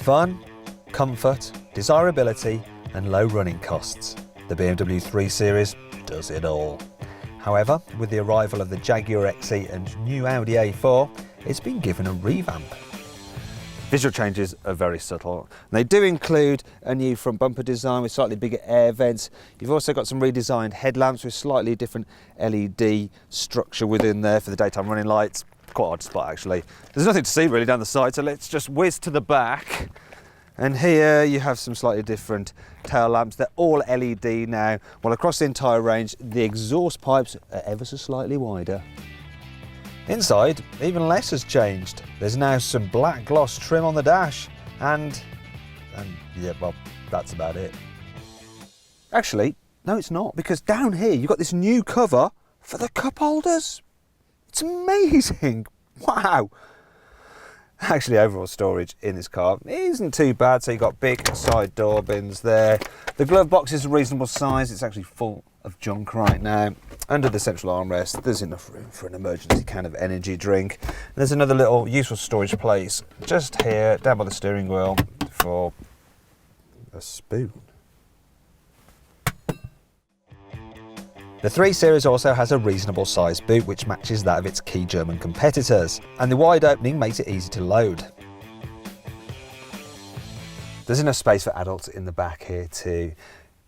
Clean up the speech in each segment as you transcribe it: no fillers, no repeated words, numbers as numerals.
Fun, comfort, desirability and low running costs. The BMW 3 Series does it all. However, with the arrival of the Jaguar XE and new Audi A4, it's been given a revamp. Visual changes are very subtle. They do include a new front bumper design with slightly bigger air vents. You've also got some redesigned headlamps with slightly different LED structure within there for the daytime running lights. Quite hard to spot actually. There's nothing to see really down the side, so let's just whiz to the back. And here you have some slightly different tail lamps. They're all LED now, while across the entire range the exhaust pipes are ever so slightly wider. Inside, even less has changed. There's now some black gloss trim on the dash and yeah, well, that's about it. Actually, no it's not, because down here you've got this new cover for the cup holders. It's amazing, wow. Actually, overall storage in this car isn't too bad. So you've got big side door bins there. The glove box is a reasonable size. It's actually full of junk right now. Under the central armrest, there's enough room for an emergency can of energy drink. And there's another little useful storage place just here, down by the steering wheel, for a spoon. The 3 Series also has a reasonable sized boot which matches that of its key German competitors, and the wide opening makes it easy to load. There's enough space for adults in the back here too.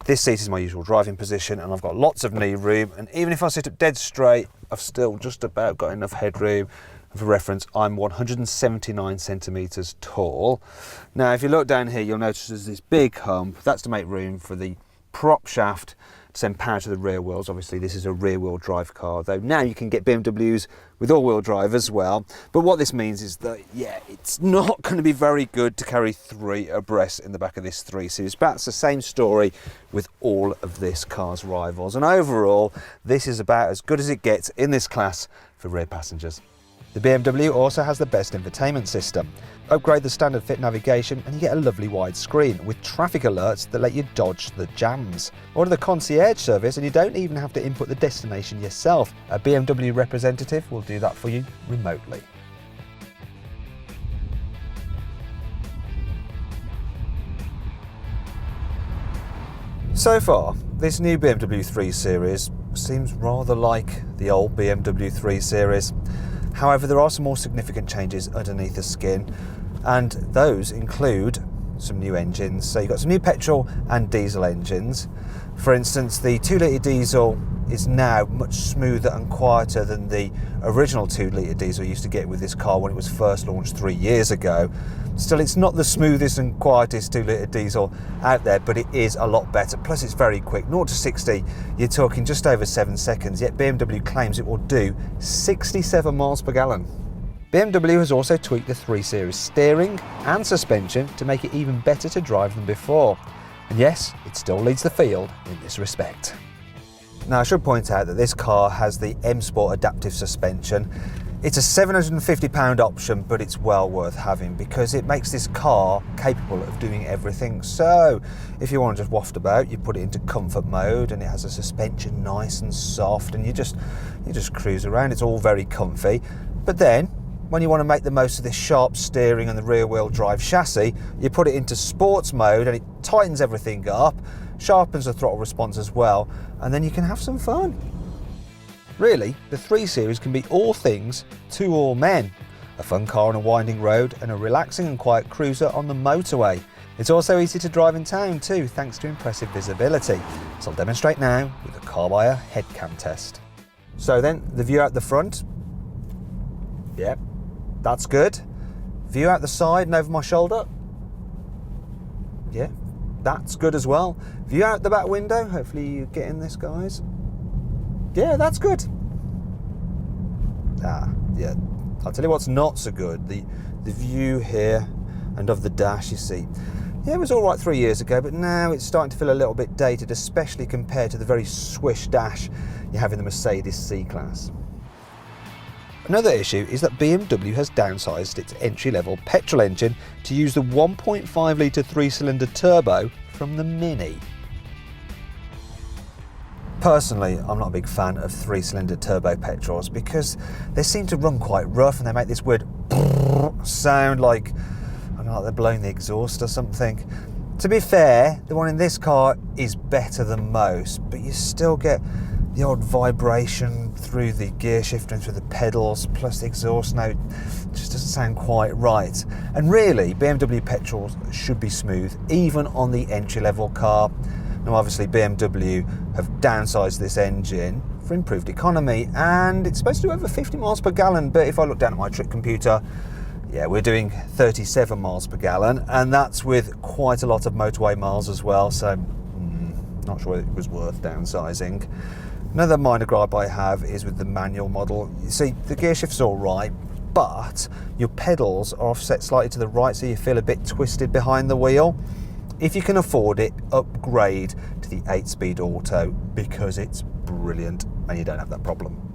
This seat is my usual driving position and I've got lots of knee room, and even if I sit up dead straight I've still just about got enough headroom. For reference, I'm 179 centimetres tall. Now if you look down here you'll notice there's this big hump. That's to make room for the prop shaft to send power to the rear wheels. Obviously this is a rear wheel drive car, though now you can get BMWs with all wheel drive as well. But what this means is that, yeah, it's not going to be very good to carry 3 abreast in the back of this 3 Series. But it's the same story with all of this car's rivals. And overall, this is about as good as it gets in this class for rear passengers. The BMW also has the best infotainment system. Upgrade the standard fit navigation and you get a lovely wide screen with traffic alerts that let you dodge the jams. Order the concierge service and you don't even have to input the destination yourself. A BMW representative will do that for you remotely. So far, this new BMW 3 Series seems rather like the old BMW 3 Series. However, there are some more significant changes underneath the skin, and those include some new engines. So you've got some new petrol and diesel engines. For instance, the 2-litre diesel is now much smoother and quieter than the original 2-litre diesel you used to get with this car when it was first launched 3 years ago. Still, it's not the smoothest and quietest 2-litre diesel out there, but it is a lot better. Plus, it's very quick. 0 to 60, you're talking just over 7 seconds, yet BMW claims it will do 67 miles per gallon. BMW has also tweaked the 3 Series steering and suspension to make it even better to drive than before. And yes, it still leads the field in this respect. Now, I should point out that this car has the M Sport adaptive suspension. It's a £750 option, but it's well worth having because it makes this car capable of doing everything. So if you want to just waft about, you put it into comfort mode and it has a suspension nice and soft, and you just cruise around. It's all very comfy. But then when you want to make the most of this sharp steering and the rear wheel drive chassis, you put it into sports mode and it tightens everything up, sharpens the throttle response as well, and then you can have some fun. Really, the 3 Series can be all things to all men. A fun car on a winding road and a relaxing and quiet cruiser on the motorway. It's also easy to drive in town too, thanks to impressive visibility. So I'll demonstrate now with a Carbuyer head cam test. So then, the view out the front. Yep, that's good. View out the side and over my shoulder. Yeah, that's good as well. View out the back window. Hopefully you get in this, guys. Yeah, that's good. Yeah, I'll tell you what's not so good. The view here and of the dash, you see. Yeah, it was all right 3 years ago, but now it's starting to feel a little bit dated, especially compared to the very swish dash you have in the Mercedes C-Class. Another issue is that BMW has downsized its entry-level petrol engine to use the 1.5-litre 3-cylinder turbo from the Mini. Personally, I'm not a big fan of 3-cylinder turbo petrols because they seem to run quite rough and they make this weird sound like, I don't know, like they're blowing the exhaust or something. To be fair, the one in this car is better than most, but you still get the odd vibration through the gear shifter and through the pedals, plus the exhaust note just doesn't sound quite right. And really, BMW petrols should be smooth, even on the entry-level car. Now obviously BMW have downsized this engine for improved economy, and it's supposed to do over 50 miles per gallon, but if I look down at my trip computer, yeah, we're doing 37 miles per gallon, and that's with quite a lot of motorway miles as well, so not sure it was worth downsizing. Another minor gripe I have is with the manual model. You see, the gear shift's all right, but your pedals are offset slightly to the right, so you feel a bit twisted behind the wheel. If you can afford it, upgrade to the 8-speed auto, because it's brilliant and you don't have that problem.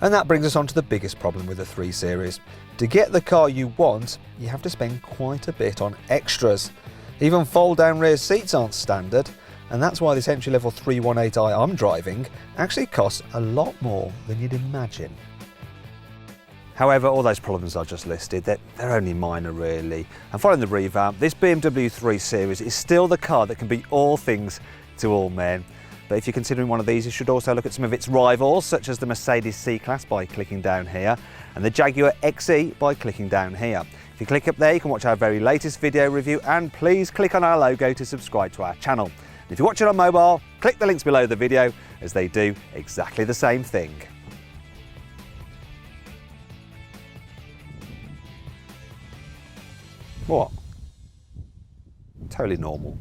And that brings us on to the biggest problem with the 3 Series. To get the car you want, you have to spend quite a bit on extras. Even fold-down rear seats aren't standard, and that's why this entry-level 318i I'm driving actually costs a lot more than you'd imagine. However, all those problems I just listed, they're only minor really. And following the revamp, this BMW 3 Series is still the car that can be all things to all men. But if you're considering one of these, you should also look at some of its rivals, such as the Mercedes C-Class by clicking down here, and the Jaguar XE by clicking down here. If you click up there, you can watch our very latest video review, and please click on our logo to subscribe to our channel. And if you're watching on mobile, click the links below the video, as they do exactly the same thing. What? Totally normal.